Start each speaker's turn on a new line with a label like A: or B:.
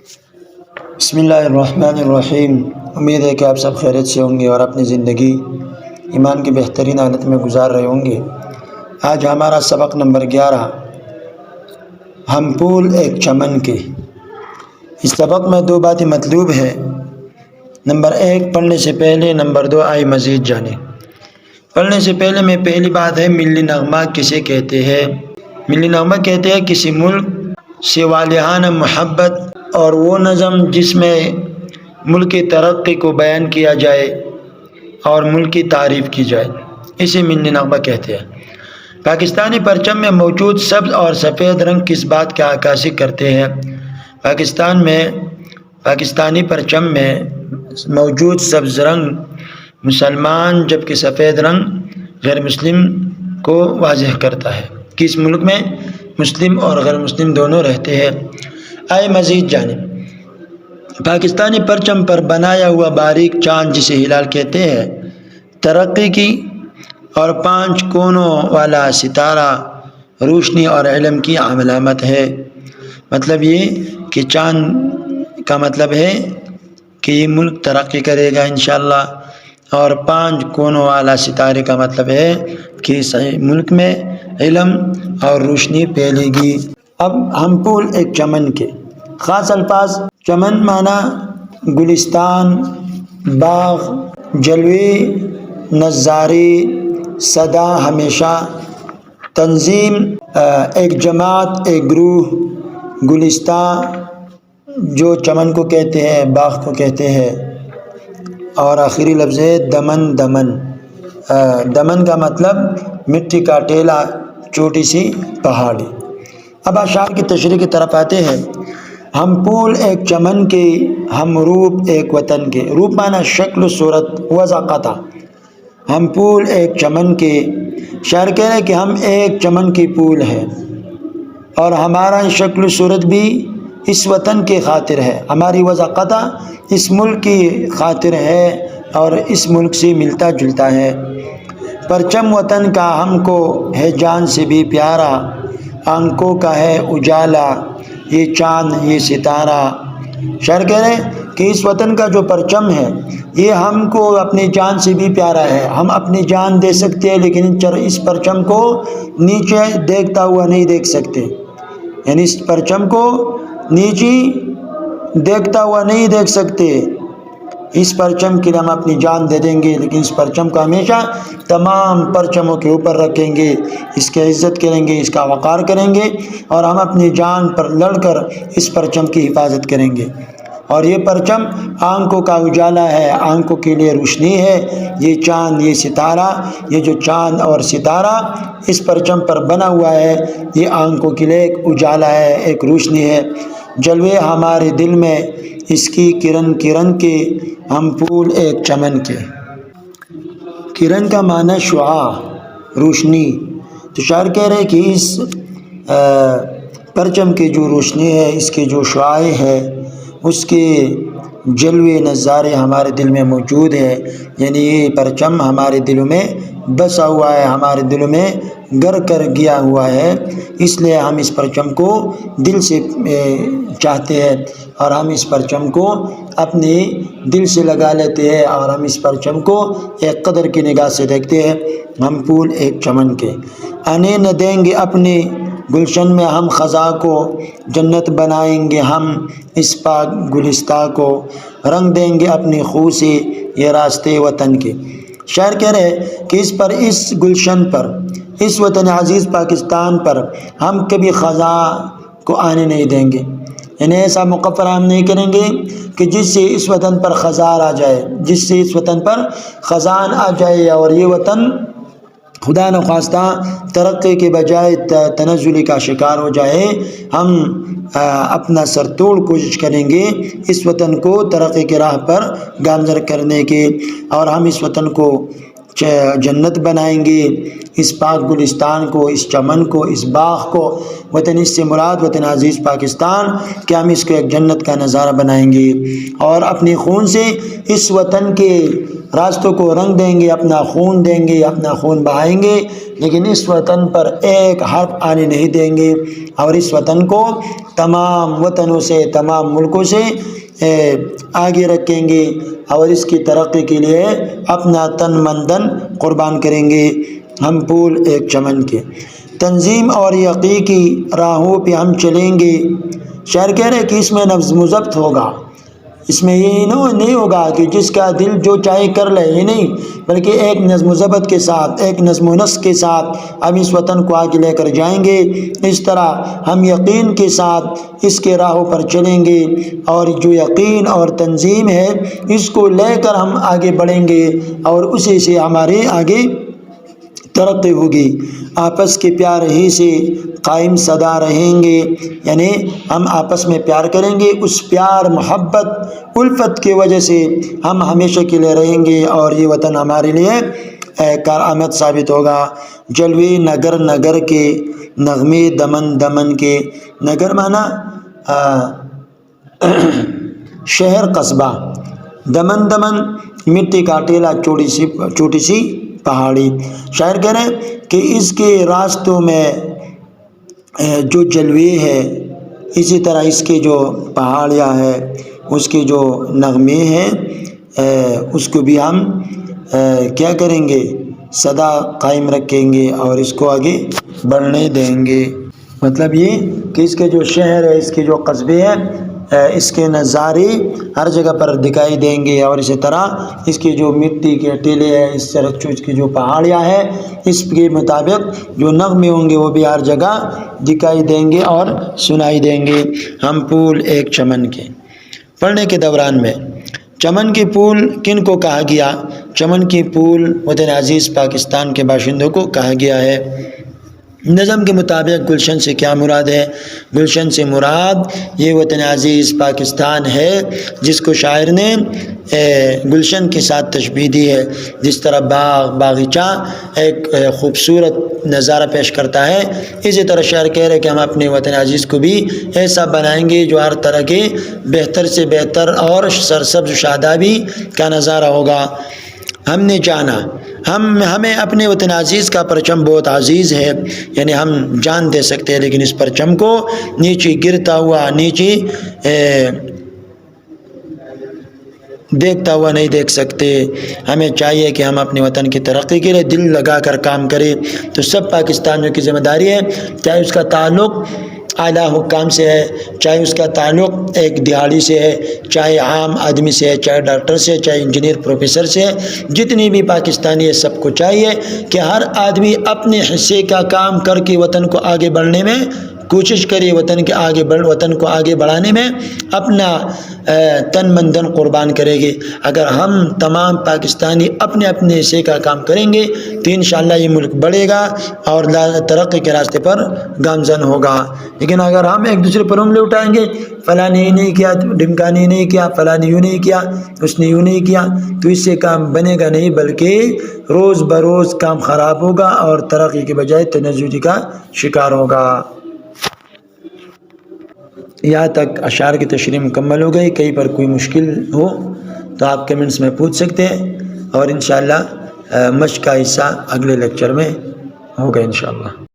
A: بسم اللہ الرحمن الرحیم۔ امید ہے کہ آپ سب خیریت سے ہوں گے اور اپنی زندگی ایمان کی بہترین حالت میں گزار رہے ہوں گے۔ آج ہمارا سبق نمبر 11، ہم پھول ایک چمن کے۔ اس سبق میں دو باتیں مطلوب ہے۔ نمبر 1 پڑھنے سے پہلے، نمبر 2 آئے مزید جانے۔ پڑھنے سے پہلے میں پہلی بات ہے، ملی نغمہ کسے کہتے ہیں؟ ملی نغمہ کہتے ہیں کسی ملک سے والہانہ محبت اور وہ نظم جس میں ملک کی ترقی کو بیان کیا جائے اور ملک کی تعریف کی جائے، اسے ملی نغمہ کہتے ہیں۔ پاکستانی پرچم میں موجود سبز اور سفید رنگ کس بات کی عکاسی کرتے ہیں؟ پاکستانی پرچم میں موجود سبز رنگ مسلمان جبکہ سفید رنگ غیر مسلم کو واضح کرتا ہے کہ اس ملک میں مسلم اور غیر مسلم دونوں رہتے ہیں۔ آئے مزید جانیں۔ پاکستانی پرچم پر بنایا ہوا باریک چاند جسے ہلال کہتے ہیں، ترقی کی اور 5 کونوں والا ستارہ روشنی اور علم کی علامت ہے۔ مطلب یہ کہ چاند کا مطلب ہے کہ یہ ملک ترقی کرے گا انشاءاللہ، اور 5 کونوں والا ستارے کا مطلب ہے کہ صحیح ملک میں علم اور روشنی پھیلے گی۔ اب ہم پھول ایک چمن کے خاص الفاظ۔ چمن معنی گلستان، باغ، جلوے، نظارے، صدا، ہمیشہ، تنظیم، ایک جماعت، ایک گروہ، گلستان جو چمن کو کہتے ہیں، باغ کو کہتے ہیں، اور آخری لفظ ہے دمن۔ دمن کا مطلب مٹی کا ٹیلا، چھوٹی سی پہاڑی۔ اب اشعار کی تشریح کی طرف آتے ہیں۔ ہم پھول ایک چمن کے، ہم روپ ایک وطن کے۔ روپ معنی شکل و صورت، وضاقتہ۔ ہم پھول ایک چمن کے، شاعر کہہ رہے ہیں کہ ہم ایک چمن کی پھول ہیں اور ہمارا شکل و صورت بھی اس وطن کی خاطر ہے، ہماری وضاقتہ اس ملک کی خاطر ہے اور اس ملک سے ملتا جلتا ہے۔ پرچم وطن کا ہم کو ہے جان سے بھی پیارا، آنکھوں کا ہے اجالا یہ چاند یہ ستارہ۔ شاعر کہہ رہے ہیں کہ اس وطن کا جو پرچم ہے یہ ہم کو اپنی جان سے بھی پیارا ہے۔ ہم اپنی جان دے سکتے ہیں لیکن اس پرچم کو نیچے دیکھتا ہوا نہیں دیکھ سکتے، یعنی اس پرچم کو نیچے دیکھتا ہوا نہیں دیکھ سکتے۔ اس پرچم کے لیے ہم اپنی جان دے دیں گے، لیکن اس پرچم کو ہمیشہ تمام پرچموں کے اوپر رکھیں گے، اس کی عزت کریں گے، اس کا وقار کریں گے، اور ہم اپنی جان پر لڑ کر اس پرچم کی حفاظت کریں گے۔ اور یہ پرچم آنکھوں کا اجالا ہے، آنکھوں کے لیے روشنی ہے۔ یہ چاند یہ ستارہ، یہ جو چاند اور ستارہ اس پرچم پر بنا ہوا ہے یہ آنکھوں کے لیے ایک اجالا ہے، ایک روشنی ہے۔ جلوے ہمارے دل میں اس کی کرن کرن کے، ہم پھول ایک چمن کے۔ کرن کا معنی شعاع، روشنی۔ تو شاعر کہہ رہے کہ اس پرچم کی جو روشنی ہے، اس کے جو شعاع ہے، اس کے جلوے نظارے ہمارے دل میں موجود ہے، یعنی یہ پرچم ہمارے دلوں میں بسا ہوا ہے، ہمارے دلوں میں گر کر گیا ہوا ہے، اس لیے ہم اس پرچم کو دل سے چاہتے ہیں اور ہم اس پرچم کو اپنے دل سے لگا لیتے ہیں اور ہم اس پرچم کو ایک قدر کی نگاہ سے دیکھتے ہیں۔ ہم پھول ایک چمن کے، آنے نہ دیں گے اپنے گلشن میں ہم خزاں کو، جنت بنائیں گے ہم اس پاک گلستہ کو، رنگ دیں گے اپنی خو سے یہ راستے وطن کے۔ شاعر کہہ رہے کہ اس گلشن پر، اس وطن عزیز پاکستان پر ہم کبھی خزاں کو آنے نہیں دیں گے، یعنی ایسا موقع فراہم نہیں کریں گے کہ جس سے اس وطن پر خزاں آ جائے، جس سے اس وطن پر خزان آ جائے اور یہ وطن خدا نخواستہ ترقی کے بجائے تنزلی کا شکار ہو جائے۔ ہم اپنا سر توڑ کوشش کریں گے اس وطن کو ترقی کی راہ پر گامزن کرنے کے، اور ہم اس وطن کو جنت بنائیں گے، اس پاک گلستان کو، اس چمن کو، اس باغ کو، وطن اس سے مراد وطن عزیز پاکستان، کہ ہم اس کو ایک جنت کا نظارہ بنائیں گے اور اپنے خون سے اس وطن کے راستوں کو رنگ دیں گے، اپنا خون دیں گے، اپنا خون بہائیں گے، لیکن اس وطن پر ایک حرف آنے نہیں دیں گے، اور اس وطن کو تمام وطنوں سے، تمام ملکوں سے آگے رکھیں گے، اور اس کی ترقی کے لیے اپنا تن من دن قربان کریں گے۔ ہم پھول ایک چمن کے، تنظیم اور یقین کی راہوں پہ ہم چلیں گے۔ شاعر کہہ رہے کہ اس میں نظم و ضبط ہوگا، اس میں یہ نہیں ہوگا کہ جس کا دل جو چاہے کر لے، یہ نہیں، بلکہ ایک نظم و ضبط کے ساتھ، ایک نظم و نسق کے ساتھ ہم اس وطن کو آگے لے کر جائیں گے۔ اس طرح ہم یقین کے ساتھ اس کے راہوں پر چلیں گے، اور جو یقین اور تنظیم ہے اس کو لے کر ہم آگے بڑھیں گے، اور اسی سے ہمارے آگے ترقی ہوگی۔ آپس کے پیار ہی سے قائم سدا رہیں گے، یعنی ہم آپس میں پیار کریں گے، اس پیار، محبت، الفت کی وجہ سے ہم ہمیشہ کے لیے رہیں گے، اور یہ وطن ہمارے لیے کارآمد ثابت ہوگا۔ جلوے نگر نگر کے، نغمے دمن دمن کے، نگر مانا شہر قصبہ، دمن دمن مٹی کا ٹیلا، چھوٹی سی پہاڑی۔ شاعر کہہ رہے ہیں کہ اس کے راستوں میں جو جلوے ہے، اسی طرح اس کے جو پہاڑیاں ہے، اس کے جو نغمے ہیں، اس کو بھی ہم کیا کریں گے، سدا قائم رکھیں گے اور اس کو آگے بڑھنے دیں گے۔ مطلب یہ کہ اس کے جو شہر ہے، اس کے جو قصبے ہیں، اس کے نظارے ہر جگہ پر دکھائی دیں گے، اور اسی طرح اس کے جو مٹی کے ٹیلے ہیں، اس طرح اس کی جو پہاڑیاں ہیں، اس کے مطابق جو نغمے ہوں گے وہ بھی ہر جگہ دکھائی دیں گے اور سنائی دیں گے۔ ہم پھول ایک چمن کے، پڑھنے کے دوران میں چمن کے پھول کن کو کہا گیا؟ چمن کے پھول وطن عزیز پاکستان کے باشندوں کو کہا گیا ہے۔ نظم کے مطابق گلشن سے کیا مراد ہے؟ گلشن سے مراد یہ وطن عزیز پاکستان ہے جس کو شاعر نے گلشن کے ساتھ تشبیہ دی ہے۔ جس طرح باغیچہ ایک خوبصورت نظارہ پیش کرتا ہے، اسی طرح شاعر کہہ رہے کہ ہم اپنے وطن عزیز کو بھی ایسا بنائیں گے جو ہر طرح کے بہتر سے بہتر اور سرسبز شادابی کا نظارہ ہوگا۔ ہم نے جانا، ہمیں اپنے وطن عزیز کا پرچم بہت عزیز ہے، یعنی ہم جان دے سکتے ہیں، لیکن اس پرچم کو نیچے گرتا ہوا، نیچے دیکھتا ہوا نہیں دیکھ سکتے۔ ہمیں چاہیے کہ ہم اپنے وطن کی ترقی کے لیے دل لگا کر کام کریں۔ تو سب پاکستانیوں کی ذمہ داری ہے، چاہے اس کا تعلق اعلیٰ حکام سے ہے، چاہے اس کا تعلق ایک دہاڑی سے ہے، چاہے عام آدمی سے ہے، چاہے ڈاکٹر سے ہے، چاہے انجینئر پروفیسر سے ہے، جتنی بھی پاکستانی ہے سب کو چاہیے کہ ہر آدمی اپنے حصے کا کام کر کے وطن کو آگے بڑھنے میں کوشش کرے، وطن کو آگے بڑھانے میں اپنا تن من دن قربان کرے گی۔ اگر ہم تمام پاکستانی اپنے اپنے حصے کا کام کریں گے تو انشاءاللہ یہ ملک بڑھے گا اور ترقی کے راستے پر گامزن ہوگا۔ لیکن اگر ہم ایک دوسرے پر انگلی اٹھائیں گے، فلاں نے یہ نہیں کیا، ڈمکا نے نہیں کیا، فلاں نے یوں نہیں کیا، اس نے یوں نہیں کیا، تو اس سے کام بنے گا نہیں، بلکہ روز بروز کام خراب ہوگا اور ترقی کے بجائے تنزلی کا شکار ہوگا۔ یہاں تک اشعار کی تشریح مکمل ہو گئی۔ کہیں پر کوئی مشکل ہو تو آپ کمنٹس میں پوچھ سکتے ہیں، اور انشاءاللہ مشق کا حصہ اگلے لیکچر میں ہوگا انشاءاللہ۔